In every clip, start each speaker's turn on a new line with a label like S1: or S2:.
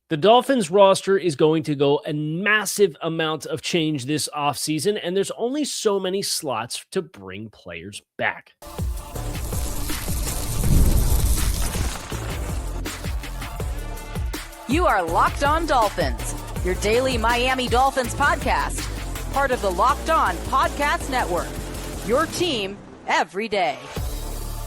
S1: The Dolphins roster is going to go a massive amount of change this offseason, and there's only so many slots to bring players back.
S2: You are Locked On Dolphins, your daily Miami Dolphins podcast, part of the Locked On Podcast Network, your team every day.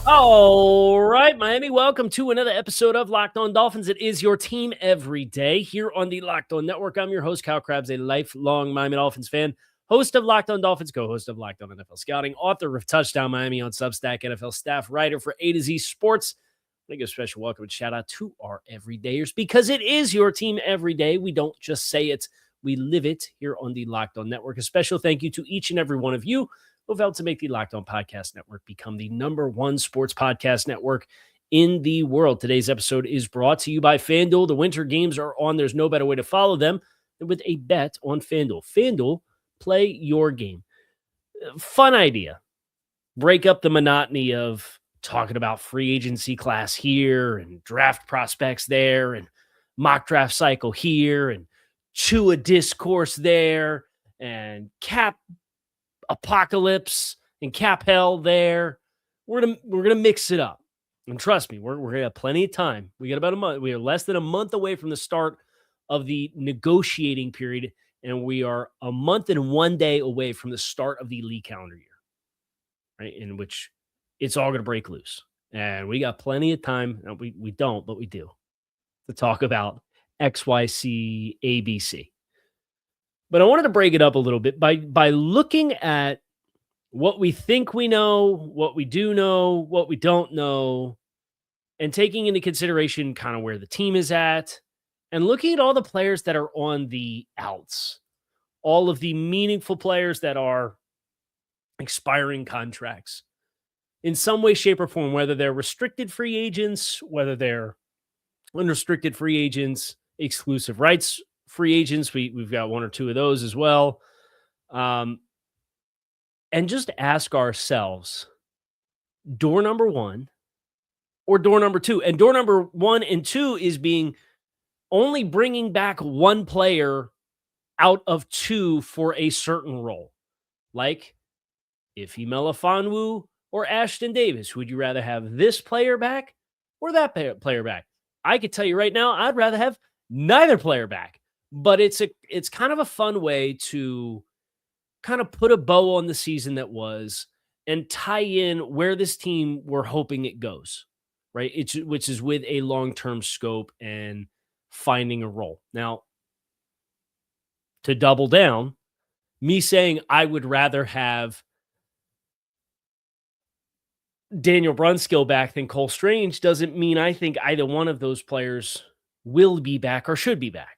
S1: All right, Miami, welcome to another episode of Locked On Dolphins. It is your team every day here on the Locked On Network. I'm your host, Kyle Krabs, a lifelong Miami Dolphins fan, host of Locked On Dolphins, co-host of Locked On NFL Scouting, author of Touchdown Miami on Substack, NFL staff writer for A to Z Sports. I give a special welcome and shout out to our everydayers because it is your team every day. We don't just say it, we live it here on the Locked On Network. A special thank you to each and every one of you who've helped to make the Locked On Podcast Network become the #1 sports podcast network in the world. Today's episode is brought to you by FanDuel. The winter games are on. There's no better way to follow them than with a bet on FanDuel. FanDuel, play your game. Fun idea. Break up the monotony of talking about free agency class here and draft prospects there and mock draft cycle here and Tua discourse there and cap apocalypse and cap hell there. We're gonna mix it up, and trust me, we're gonna have plenty of time. We got about a month. We are less than a month away from the start of the negotiating period, and we are a month and 1 day away from the start of the league calendar year, right? In which it's all gonna break loose, and we got plenty of time. No, we don't, but we do, to talk about XYC ABC. But I wanted to break it up a little bit by looking at what we think we know, what we do know, what we don't know, and taking into consideration kind of where the team is at, and looking at all the players that are on the outs, all of the meaningful players that are expiring contracts in some way, shape, or form, whether they're restricted free agents, whether they're unrestricted free agents, exclusive rights free agents. We've got one or two of those as well. And just ask ourselves, door number one or door number two? And door number 1 and 2 is being only bringing back one player out of 2 for a certain role. Like Ife Melifonwu or Ashton Davis. Who would you rather have, this player back or that player back? I could tell you right now, I'd rather have neither player back. But it's kind of a fun way to kind of put a bow on the season that was and tie in where this team we're hoping it goes, right? Which is with a long-term scope and finding a role. Now, to double down, me saying I would rather have Daniel Brunskill back than Cole Strange doesn't mean I think either one of those players will be back or should be back.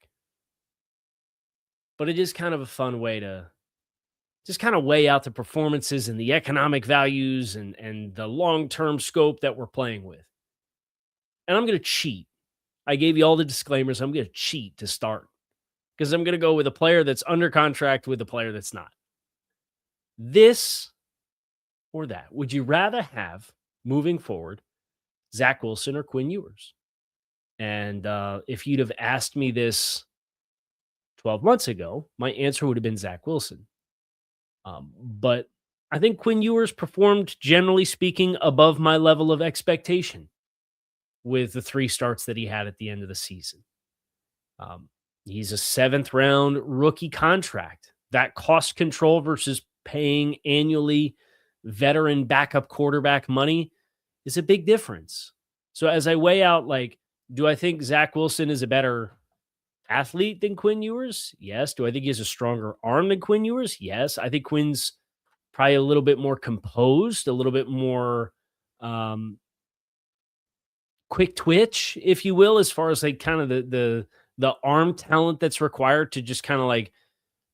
S1: But it is kind of a fun way to just kind of weigh out the performances and the economic values and the long-term scope that we're playing with. And I'm going to cheat. I gave you all the disclaimers. I'm going to cheat to start because I'm going to go with a player that's under contract with a player that's not. This or that. Would you rather have, moving forward, Zach Wilson or Quinn Ewers? And if you'd have asked me this 12 months ago, my answer would have been Zach Wilson. But I think Quinn Ewers performed, generally speaking, above my level of expectation with the 3 starts that he had at the end of the season. He's a 7th-round rookie contract. That cost control versus paying annually veteran backup quarterback money is a big difference. So as I weigh out, like, do I think Zach Wilson is a better athlete than Quinn Ewers? Yes. Do I think he has a stronger arm than Quinn Ewers? Yes. I think Quinn's probably a little bit more composed, a little bit more quick twitch, if you will, as far as like kind of the arm talent that's required to just kind of like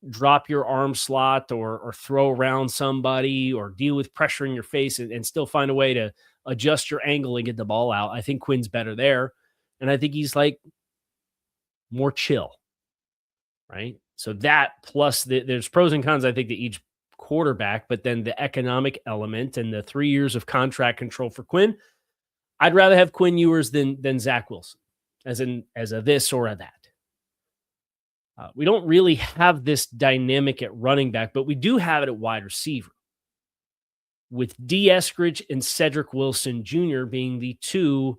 S1: drop your arm slot or throw around somebody or deal with pressure in your face and still find a way to adjust your angle and get the ball out. I think Quinn's better there. And I think he's like more chill, right? So that plus there's pros and cons, I think, to each quarterback, but then the economic element and the 3 years of contract control for Quinn, I'd rather have Quinn Ewers than Zach Wilson as a this or a that. We don't really have this dynamic at running back, but we do have it at wide receiver, with Eskridge and Cedric Wilson Jr. being the two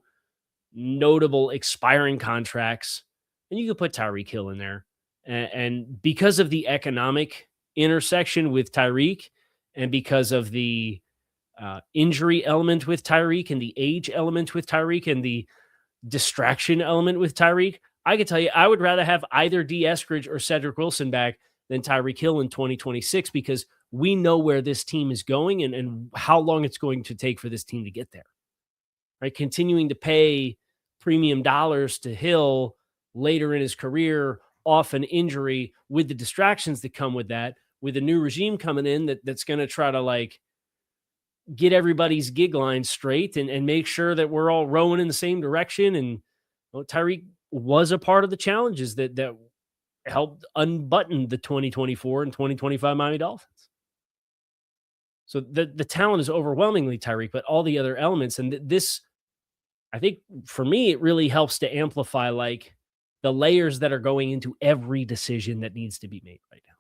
S1: notable expiring contracts. And you could put Tyreek Hill in there. And because of the economic intersection with Tyreek, and because of the injury element with Tyreek, and the age element with Tyreek, and the distraction element with Tyreek, I could tell you I would rather have either Eskridge or Cedric Wilson back than Tyreek Hill in 2026, because we know where this team is going and how long it's going to take for this team to get there. Right? Continuing to pay premium dollars to Hill later in his career off an injury, with the distractions that come with that, with a new regime coming in that's going to try to get everybody's gig line straight and make sure that we're all rowing in the same direction. And Tyreek was a part of the challenges that helped unbutton the 2024 and 2025 Miami Dolphins. So the talent is overwhelmingly Tyreek, but all the other elements, and this, I think for me, it really helps to amplify the layers that are going into every decision that needs to be made right now.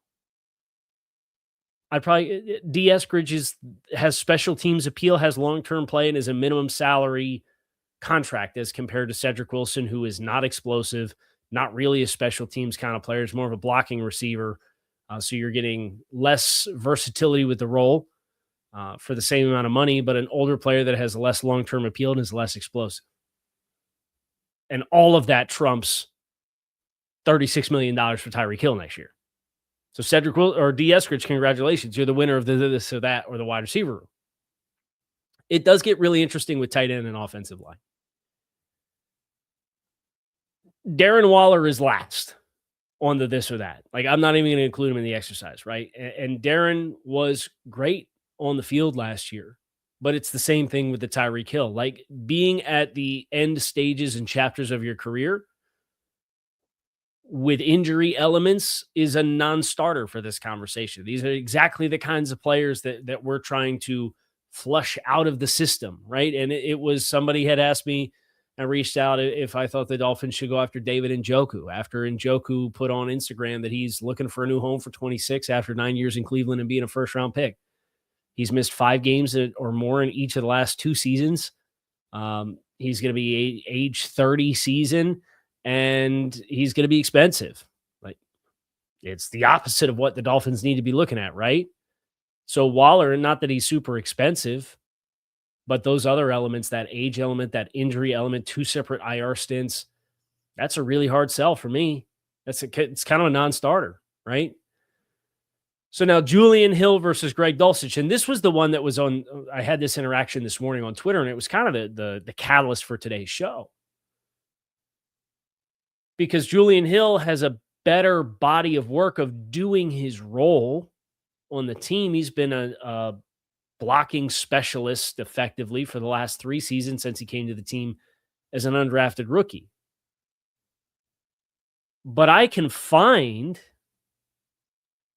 S1: I'd probably Eskridge has special teams appeal, has long-term play, and is a minimum salary contract as compared to Cedric Wilson, who is not explosive, not really a special teams kind of player. Is more of a blocking receiver. So you're getting less versatility with the role for the same amount of money, but an older player that has less long-term appeal and is less explosive. And all of that trumps $36 million for Tyreek Hill next year. So Cedric or Eskridge, congratulations. You're the winner of this or that, or the wide receiver room. It does get really interesting with tight end and offensive line. Darren Waller is last on the this or that. I'm not even going to include him in the exercise, right? And Darren was great on the field last year, but it's the same thing with the Tyreek Hill. Being at the end stages and chapters of your career with injury elements is a non-starter for this conversation. These are exactly the kinds of players that we're trying to flush out of the system, right? And it was, somebody had asked me, I reached out if I thought the Dolphins should go after David Njoku, after Njoku put on Instagram that he's looking for a new home for 26 after 9 years in Cleveland and being a first-round pick. He's missed 5 games or more in each of the last 2 seasons. He's going to be age 30 season, and he's going to be expensive. It's the opposite of what the Dolphins need to be looking at, right? So Waller, not that he's super expensive, but those other elements, that age element, that injury element, 2 separate IR stints, that's a really hard sell for me. It's kind of a non-starter, right? So now Julian Hill versus Greg Dulcich. And this was the one that was on, I had this interaction this morning on Twitter, and it was kind of the catalyst for today's show. Because Julian Hill has a better body of work of doing his role on the team. He's been a blocking specialist effectively for the last 3 seasons since he came to the team as an undrafted rookie. But I can find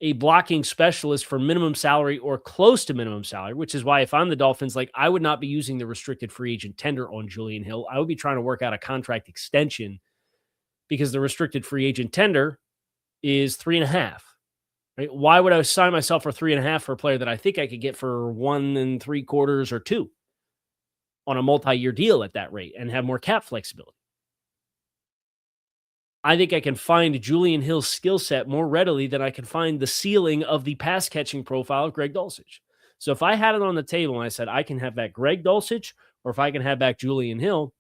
S1: a blocking specialist for minimum salary or close to minimum salary, which is why if I'm the Dolphins, I would not be using the restricted free agent tender on Julian Hill. I would be trying to work out a contract extension, because the restricted free agent tender is 3.5. Right? Why would I sign myself for 3.5 for a player that I think I could get for 1 3/4 or 2 on a multi-year deal at that rate and have more cap flexibility? I think I can find Julian Hill's skill set more readily than I can find the ceiling of the pass catching profile of Greg Dulcich. So if I had it on the table and I said I can have back Greg Dulcich, or if I can have back Julian Hill,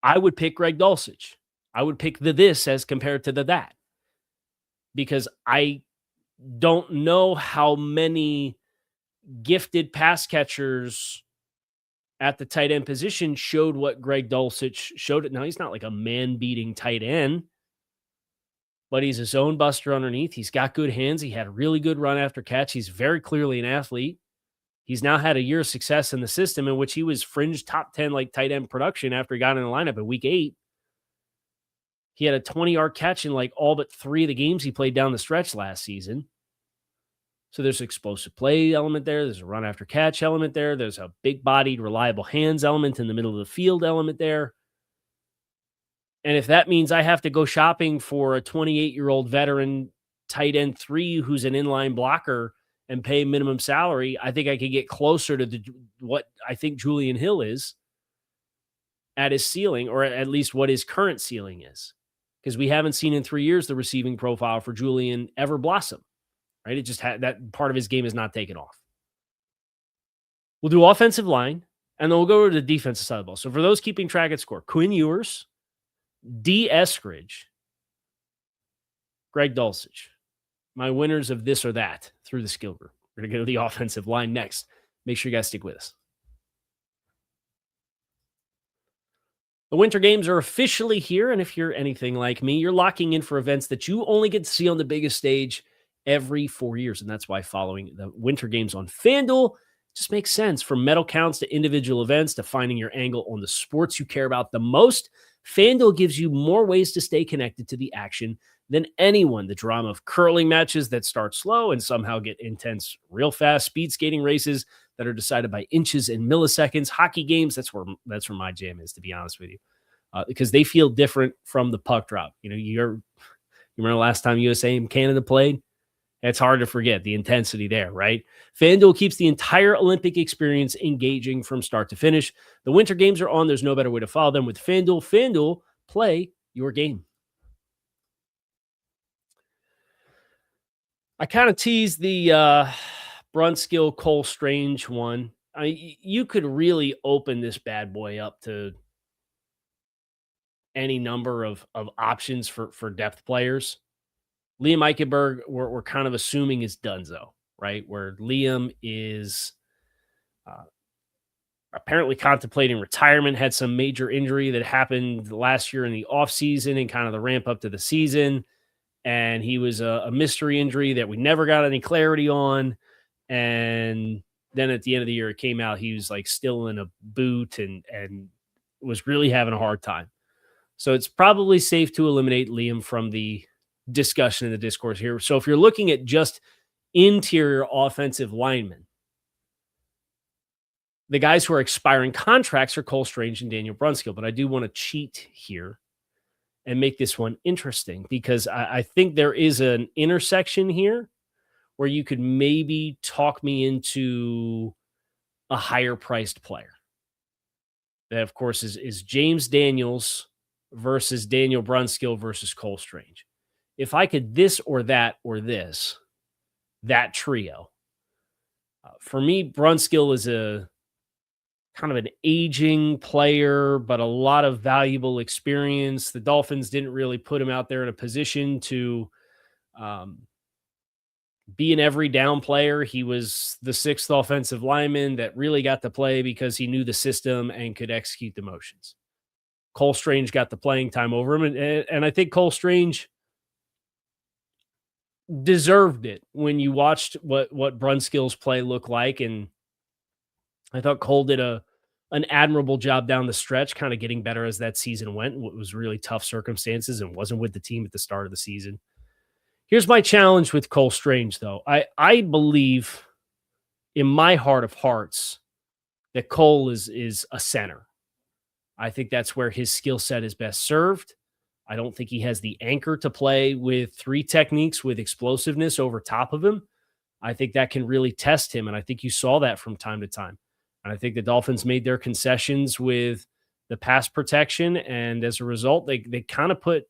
S1: I would pick Greg Dulcich. I would pick the this as compared to the that, because I don't know how many gifted pass catchers at the tight end position showed what Greg Dulcich showed. Now, he's not like a man-beating tight end, but he's a zone buster underneath. He's got good hands. He had a really good run after catch. He's very clearly an athlete. He's now had a year of success in the system in which he was fringe top 10 tight end production after he got in the lineup in week 8. He had a 20-yard catch in all but 3 of the games he played down the stretch last season. So there's an explosive play element there. There's a run after catch element there. There's a big-bodied, reliable hands element in the middle of the field element there. And if that means I have to go shopping for a 28-year-old veteran tight end 3 who's an inline blocker and pay minimum salary, I think I could get closer to what I think Julian Hill is at his ceiling, or at least what his current ceiling is. Because we haven't seen in 3 years the receiving profile for Julian ever blossom, right? It just had that part of his game is not taken off. We'll do offensive line, and then we'll go to the defensive side of the ball. So for those keeping track at score, Quinn Ewers, D. Eskridge, Greg Dulcich. My winners of this or that through the skill group. We're going to go to the offensive line next. Make sure you guys stick with us. The winter games are officially here, and if you're anything like me, you're locking in for events that you only get to see on the biggest stage every 4 years, and that's why following the winter games on FanDuel just makes sense. From medal counts to individual events to finding your angle on the sports you care about the most, FanDuel gives you more ways to stay connected to the action than anyone. The drama of curling matches that start slow and somehow get intense real fast, speed skating races that are decided by inches and milliseconds, hockey games, that's where my jam is, to be honest with you, because they feel different from the puck drop. You know, you remember last time USA and Canada played? It's hard to forget the intensity there, right? FanDuel keeps the entire Olympic experience engaging from start to finish. The winter games are on. There's no better way to follow them with FanDuel. FanDuel, play your game. I kind of teased the Brunskill Cole Strange one. You could really open this bad boy up to any number of options for depth players. Liam Eichenberg, we're kind of assuming is donezo, right? Where Liam is apparently contemplating retirement, had some major injury that happened last year in the offseason and kind of the ramp up to the season. And he was a mystery injury that we never got any clarity on. And then at the end of the year, it came out he was like still in a boot and was really having a hard time. So it's probably safe to eliminate Liam from the discussion in the discourse here. So if you're looking at just interior offensive linemen, the guys who are expiring contracts are Cole Strange and Daniel Brunskill. But I do want to cheat here and make this one interesting because I think there is an intersection here where you could maybe talk me into a higher priced player. That, of course, is James Daniels versus Daniel Brunskill versus Cole Strange. If I could this or that or this, that trio, for me, Brunskill is a kind of an aging player, but a lot of valuable experience. The Dolphins didn't really put him out there in a position to be an every down player. He was the sixth offensive lineman that really got to play because he knew the system and could execute the motions. Cole Strange got the playing time over him. And I think Cole Strange deserved it when you watched what Brunskill's play looked like. And I thought Cole did an admirable job down the stretch, kind of getting better as that season went. It was really tough circumstances and wasn't with the team at the start of the season. Here's my challenge with Cole Strange, though. I believe in my heart of hearts that Cole is a center. I think that's where his skill set is best served. I don't think he has the anchor to play with three techniques with explosiveness over top of him. I think that can really test him, and I think you saw that from time to time. And I think the Dolphins made their concessions with the pass protection, and as a result, they kind of put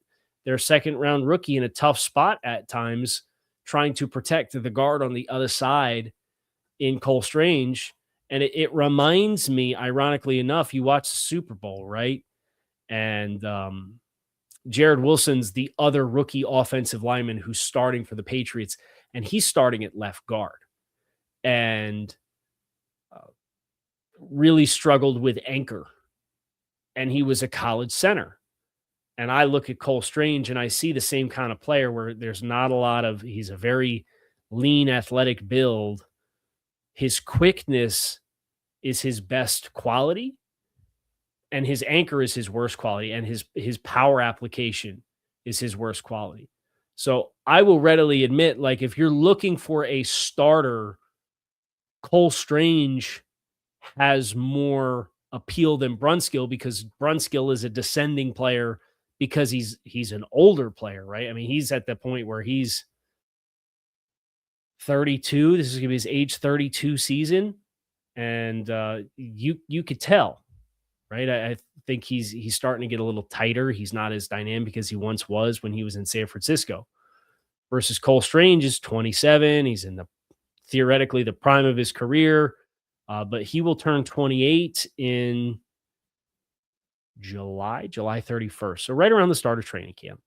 S1: their second-round rookie in a tough spot at times, trying to protect the guard on the other side in Cole Strange. And it reminds me, ironically enough, you watch the Super Bowl, right? And Jared Wilson's the other rookie offensive lineman who's starting for the Patriots, and he's starting at left guard. And really struggled with anchor. And he was a college center. And I look at Cole Strange and I see the same kind of player where there's not a lot of, he's a very lean, athletic build. His quickness is his best quality, and his anchor is his worst quality, and his power application is his worst quality. So I will readily admit, like, if you're looking for a starter, Cole Strange has more appeal than Brunskill because Brunskill is a descending player because he's an older player, right? I mean, he's at the point where he's 32. This is going to be his age 32 season. And you could tell, right? I think he's starting to get a little tighter. He's not as dynamic as he once was when he was in San Francisco. Versus Cole Strange is 27. He's in theoretically the prime of his career, but he will turn 28 in July 31st. So right around the start of training camp.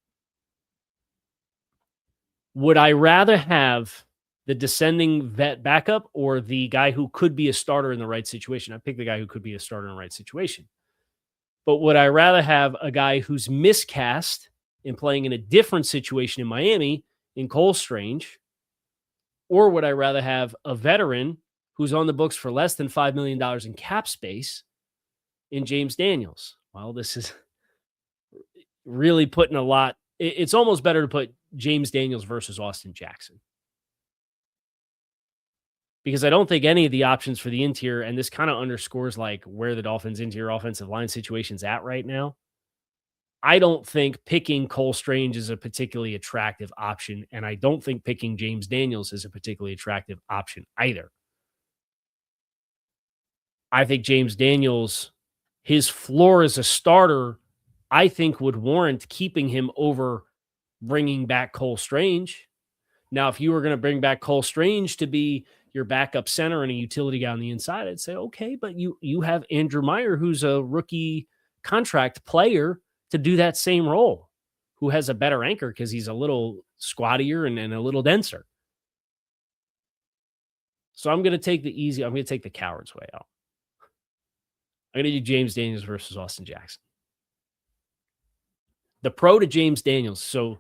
S1: Would I rather have the descending vet backup or the guy who could be a starter in the right situation? I pick the guy who could be a starter in the right situation. But would I rather have a guy who's miscast and playing in a different situation in Miami in Cole Strange? Or would I rather have a veteran who's on the books for less than $5 million in cap space in James Daniels? Well, this is really putting a lot. It's almost better to put James Daniels versus Austin Jackson. Because I don't think any of the options for the interior, and this kind of underscores like where the Dolphins' interior offensive line situation's at right now. I don't think picking Cole Strange is a particularly attractive option, and I don't think picking James Daniels is a particularly attractive option either. I think James Daniels, his floor as a starter, I think would warrant keeping him over bringing back Cole Strange. Now, if you were going to bring back Cole Strange to be your backup center and a utility guy on the inside, I'd say, okay, but you have Andrew Meyer, who's a rookie contract player, to do that same role, who has a better anchor because he's a little squattier and a little denser. So I'm going to take I'm going to take the coward's way out. I'm going to do James Daniels versus Austin Jackson. The pro to James Daniels. So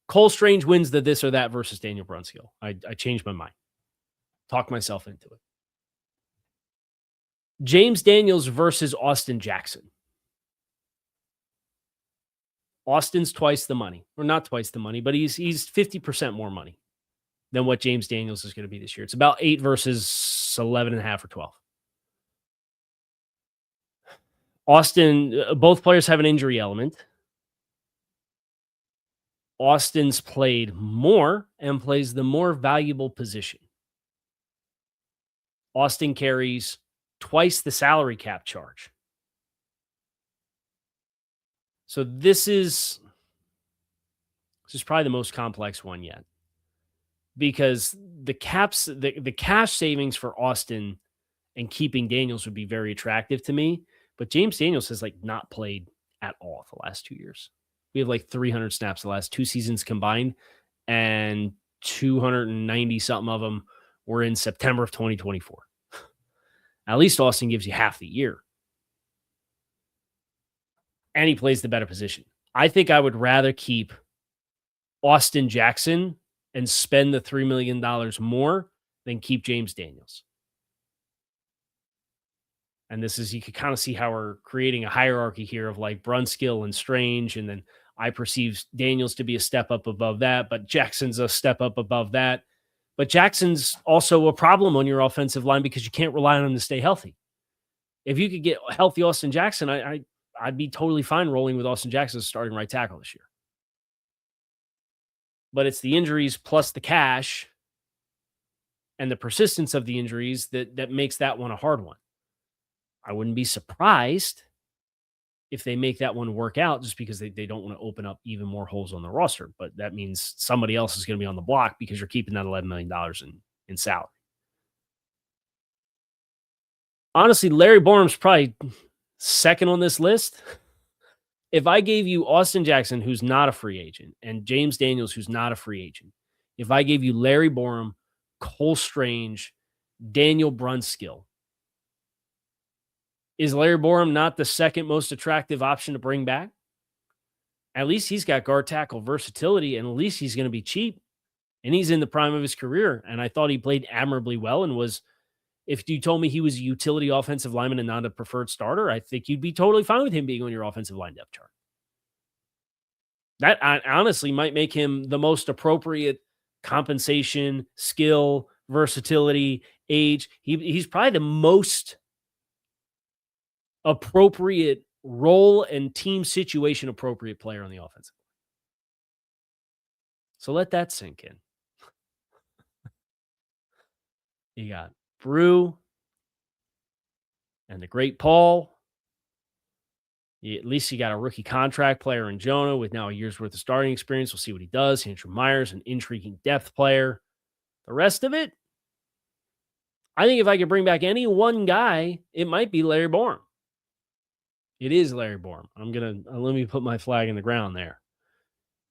S1: Cole Strange wins the this or that versus Daniel Brunskill. I changed my mind. Talk myself into it. James Daniels versus Austin Jackson. Austin's twice the money, or not twice the money, but he's 50% more money than what James Daniels is going to be this year. It's about 8 versus 11.5 or 12. Austin, both players have an injury element. Austin's played more and plays the more valuable position. Austin carries twice the salary cap charge. So this is probably the most complex one yet, because the cash savings for Austin and keeping Daniels would be very attractive to me. But James Daniels has not played at all the last 2 years. We have 300 snaps the last 2 seasons combined, and 290 something of them were in September of 2024. At least Austin gives you half the year. And he plays the better position. I think I would rather keep Austin Jackson and spend the $3 million more than keep James Daniels. And this is, you can kind of see how we're creating a hierarchy here of Brunskill and Strange. And then I perceive Daniels to be a step up above that, but Jackson's a step up above that. But Jackson's also a problem on your offensive line because you can't rely on him to stay healthy. If you could get healthy Austin Jackson, I'd be totally fine rolling with Austin Jackson as starting right tackle this year. But it's the injuries plus the cash and the persistence of the injuries that makes that one a hard one. I wouldn't be surprised if they make that one work out just because they don't want to open up even more holes on the roster. But that means somebody else is going to be on the block because you're keeping that $11 million in salary. Honestly, Larry Borom's probably second on this list. If I gave you Austin Jackson, who's not a free agent, and James Daniels, who's not a free agent, if I gave you Larry Borom, Cole Strange, Daniel Brunskill, is Larry Borom not the second most attractive option to bring back? At least he's got guard tackle versatility, and at least he's going to be cheap, and he's in the prime of his career. And I thought he played admirably well and was, if you told me he was a utility offensive lineman and not a preferred starter, I think you'd be totally fine with him being on your offensive line depth chart. That honestly might make him the most appropriate compensation, skill, versatility, age. He's probably the most appropriate role and team situation appropriate player on the offensive. So let that sink in. You got Brew and the great Paul. At least you got a rookie contract player in Jonah with now a year's worth of starting experience. We'll see what he does. Andrew Myers, an intriguing depth player. The rest of it, I think if I could bring back any one guy, it might be Larry Borom. It is Larry Borom. Let me put my flag in the ground there.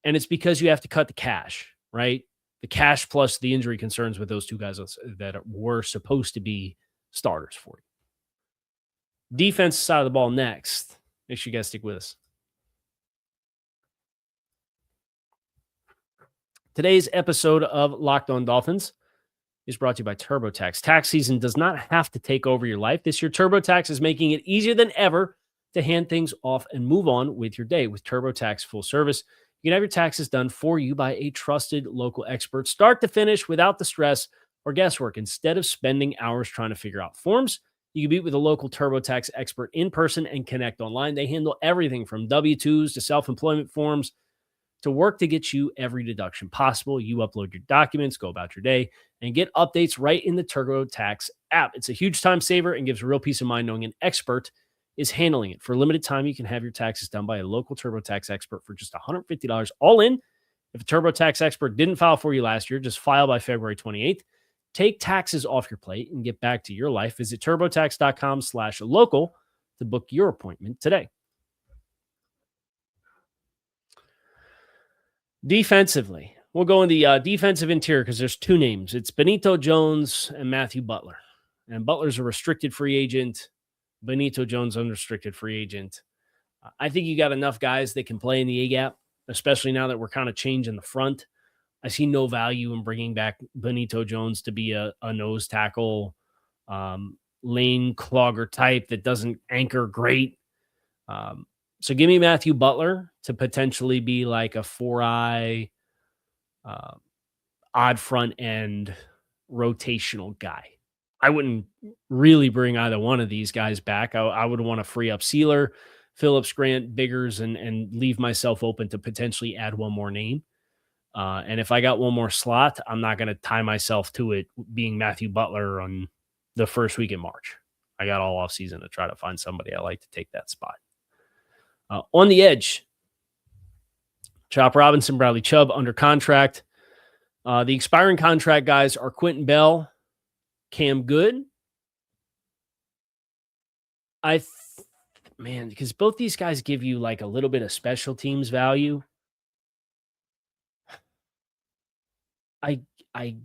S1: And it's because you have to cut the cash, right? The cash plus the injury concerns with those two guys that were supposed to be starters for you. Defense side of the ball next. Make sure you guys stick with us. Today's episode of Locked On Dolphins is brought to you by TurboTax. Tax season does not have to take over your life. This year, TurboTax is making it easier than ever to hand things off and move on with your day. With TurboTax full service, you can have your taxes done for you by a trusted local expert, start to finish without the stress or guesswork. Instead of spending hours trying to figure out forms, you can meet with a local TurboTax expert in person and connect online. They handle everything from W-2s to self-employment forms to work to get you every deduction possible. You upload your documents, go about your day, and get updates right in the TurboTax app. It's a huge time saver and gives real peace of mind knowing an expert is handling it. For a limited time, you can have your taxes done by a local TurboTax expert for just $150 all in. If a TurboTax expert didn't file for you last year, just file by February 28th. Take taxes off your plate and get back to your life. Visit TurboTax.com/local to book your appointment today. Defensively, we'll go in the defensive interior because there's two names. It's Benito Jones and Matthew Butler. And Butler's a restricted free agent. Benito Jones, unrestricted free agent. I think you got enough guys that can play in the A-gap, especially now that we're kind of changing the front. I see no value in bringing back Benito Jones to be a nose tackle, lane clogger type that doesn't anchor great. So give me Matthew Butler to potentially be like a 4-eye, odd front end rotational guy. I wouldn't really bring either one of these guys back. I would want to free up Sealer, Phillips, Grant, Biggers, and leave myself open to potentially add one more name. And if I got one more slot, I'm not going to tie myself to it being Matthew Butler on the first week in March. I got all offseason to try to find somebody I like to take that spot. On the edge, Chop Robinson, Bradley Chubb under contract. The expiring contract guys are Quentin Bell, Cam Good. Because both these guys give you like a little bit of special teams value. I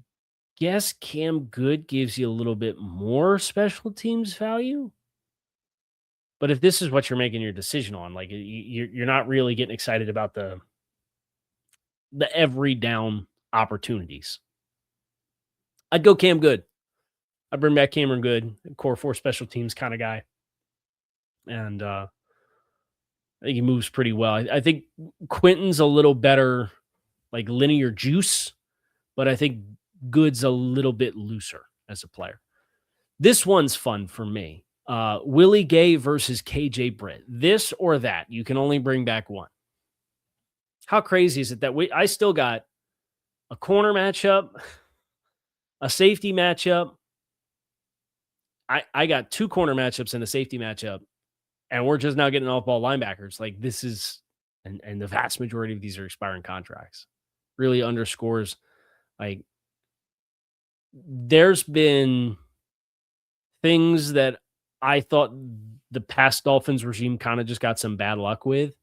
S1: guess Cam Good gives you a little bit more special teams value. But if this is what you're making your decision on, like you're not really getting excited about the every down opportunities, I'd go Cam Good. I'd bring back Cameron Good, core 4 special teams kind of guy. And I think he moves pretty well. I think Quentin's a little better, like linear juice, but I think Good's a little bit looser as a player. This one's fun for me. Willie Gay versus KJ Britt. This or that. You can only bring back one. How crazy is it that I still got a corner matchup, a safety matchup. I got 2 corner matchups and a safety matchup, and we're just now getting off-ball linebackers. Like this is, and the vast majority of these are expiring contracts. Really underscores, like, there's been things that I thought the past Dolphins regime kind of just got some bad luck with.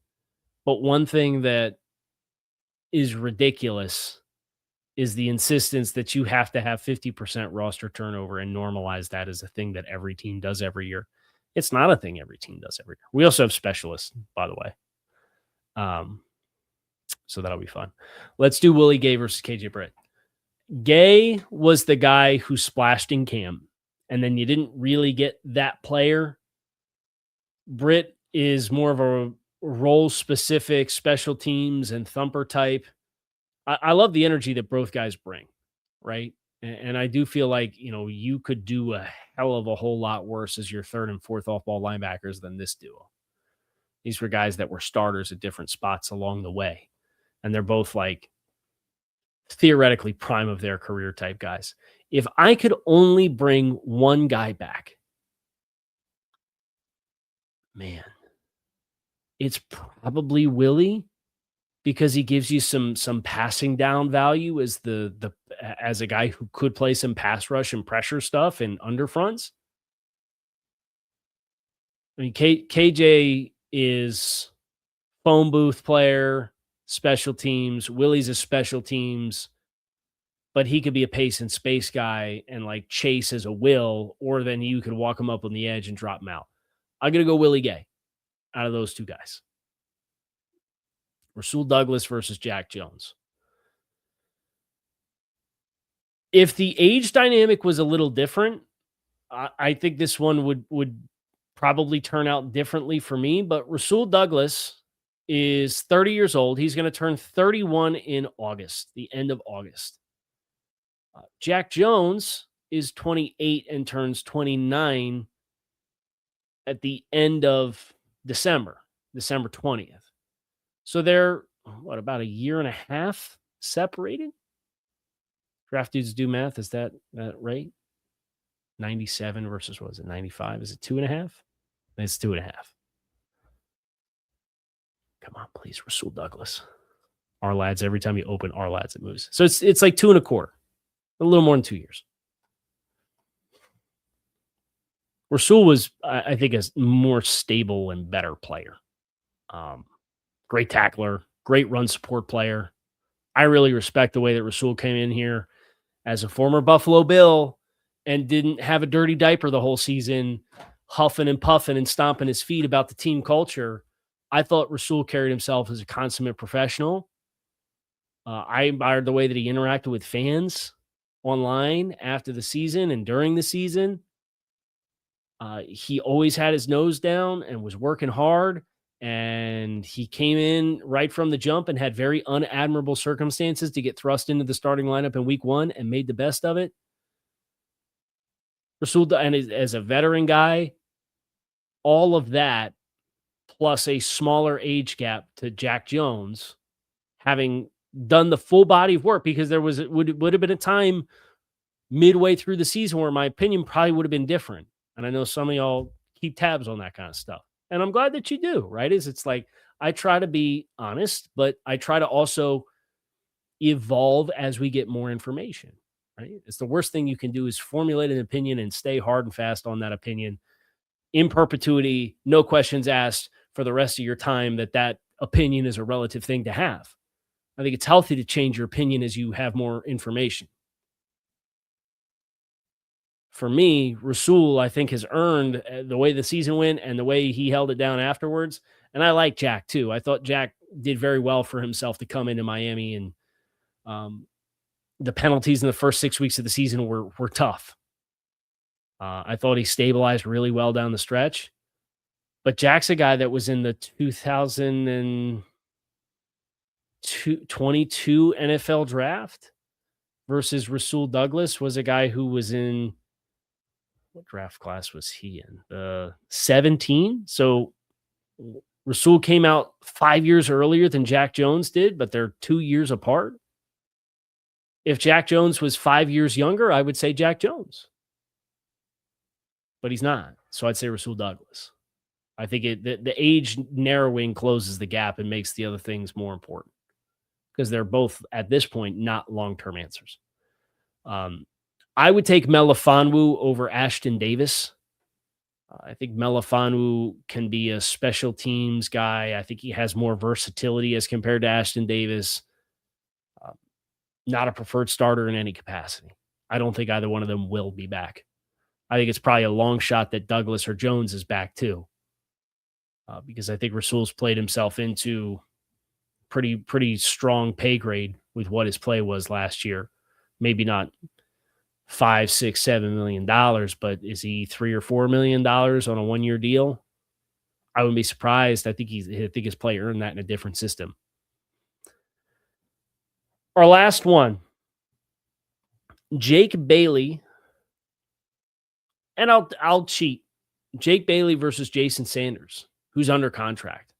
S1: But one thing that is ridiculous is the insistence that you have to have 50% roster turnover and normalize that as a thing that every team does every year. It's not a thing every team does every year. We also have specialists, by the way. So that'll be fun. Let's do Willie Gay versus KJ Britt. Gay was the guy who splashed in camp, and then you didn't really get that player. Britt is more of a role-specific special teams and thumper type. I love the energy that both guys bring, right? And I do feel like, you could do a hell of a whole lot worse as your 3rd and 4th off-ball linebackers than this duo. These were guys that were starters at different spots along the way. And they're both like theoretically prime of their career type guys. If I could only bring one guy back, man, it's probably Willie, because he gives you some passing down value as as a guy who could play some pass rush and pressure stuff and under fronts. I mean, KJ is phone booth player, special teams. Willie's a special teams, but he could be a pace and space guy and like chase as a will, or then you could walk him up on the edge and drop him out. I'm going to go Willie Gay out of those two guys. Rasul Douglas versus Jack Jones. If the age dynamic was a little different, I think this one would probably turn out differently for me. But Rasul Douglas is 30 years old. He's going to turn 31 in August, the end of August. Jack Jones is 28 and turns 29 at the end of December 20th. So they're, about a year and a half separated? Draft dudes do math. Is that right? 97 versus, what was it, 95? Is it 2.5? It's 2.5. Come on, please, Rasul Douglas. Our lads, every time you open our lads, it moves. So it's like 2.25. A little more than 2 years. Rasul was, I think, a more stable and better player. Great tackler, great run support player. I really respect the way that Rasul came in here as a former Buffalo Bill and didn't have a dirty diaper the whole season, huffing and puffing and stomping his feet about the team culture. I thought Rasul carried himself as a consummate professional. I admired the way that he interacted with fans online after the season and during the season. He always had his nose down and was working hard. And he came in right from the jump and had very unadmirable circumstances to get thrust into the starting lineup in week 1 and made the best of it. Rasul, and as a veteran guy, all of that plus a smaller age gap to Jack Jones, having done the full body of work, because there would have been a time midway through the season where my opinion probably would have been different. And I know some of y'all keep tabs on that kind of stuff. And I'm glad that you do, right? It's like, I try to be honest, but I try to also evolve as we get more information, right? It's the worst thing you can do is formulate an opinion and stay hard and fast on that opinion in perpetuity, no questions asked for the rest of your time, that opinion is a relative thing to have. I think it's healthy to change your opinion as you have more information. For me, Rasul, I think, has earned the way the season went and the way he held it down afterwards. And I like Jack, too. I thought Jack did very well for himself to come into Miami. And the penalties in the first 6 weeks of the season were tough. I thought he stabilized really well down the stretch. But Jack's a guy that was in the 2022 NFL draft versus Rasul Douglas was a guy who was in, what draft class was he in? 17. So Rasul came out 5 years earlier than Jack Jones did, but they're 2 years apart. If Jack Jones was 5 years younger, I would say Jack Jones. But he's not. So I'd say Rasul Douglas. I think the age narrowing closes the gap and makes the other things more important, because they're both, at this point, not long-term answers. I would take Melifonwu over Ashton Davis. I think Melifonwu can be a special teams guy. I think he has more versatility as compared to Ashton Davis. Not a preferred starter in any capacity. I don't think either one of them will be back. I think it's probably a long shot that Douglas or Jones is back too, because I think Rasul's played himself into pretty strong pay grade with what his play was last year. Maybe not $5, $6, $7 million, but is he $3 or $4 million on a 1 year deal? I wouldn't be surprised. I think his play earned that in a different system. Our last one, Jake Bailey, and I'll cheat. Jake Bailey versus Jason Sanders, who's under contract.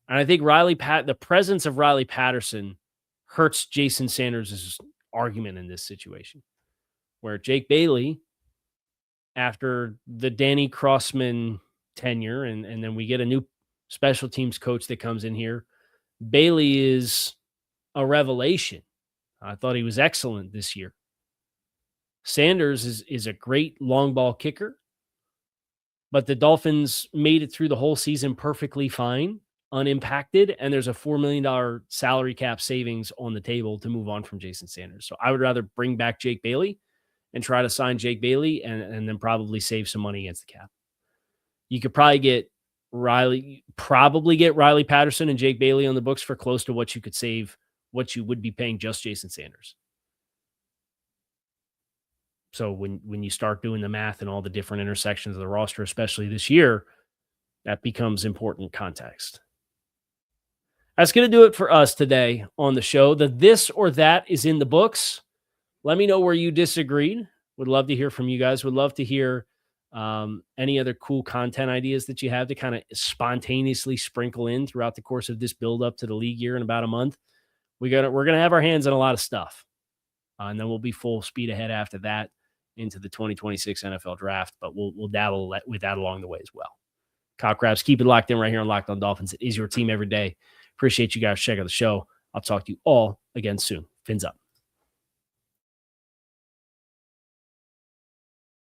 S1: And I think the presence of Riley Patterson hurts Jason Sanders' argument in this situation, where Jake Bailey, after the Danny Crossman tenure, and then we get a new special teams coach that comes in here, Bailey is a revelation. I thought he was excellent this year. Sanders is a great long ball kicker, but the Dolphins made it through the whole season perfectly fine, unimpacted, and there's a $4 million salary cap savings on the table to move on from Jason Sanders. So I would rather bring back Jake Bailey and try to sign Jake Bailey and then probably save some money against the cap. You could probably get Riley Patterson and Jake Bailey on the books for close to what you could save, what you would be paying just Jason Sanders. So when you start doing the math and all the different intersections of the roster, especially this year, that becomes important context. That's going to do it for us today on the show. The this or that is in the books. Let me know where you disagreed. Would love to hear from you guys. Would love to hear any other cool content ideas that you have to kind of spontaneously sprinkle in throughout the course of this build up to the league year in about a month. We're going to have our hands on a lot of stuff. And then we'll be full speed ahead after that into the 2026 NFL draft, but we'll dabble with that along the way as well. Kyle Krabs, keep it locked in right here on Locked On Dolphins. It is your team every day. Appreciate you guys checking out the show. I'll talk to you all again soon. Fins up.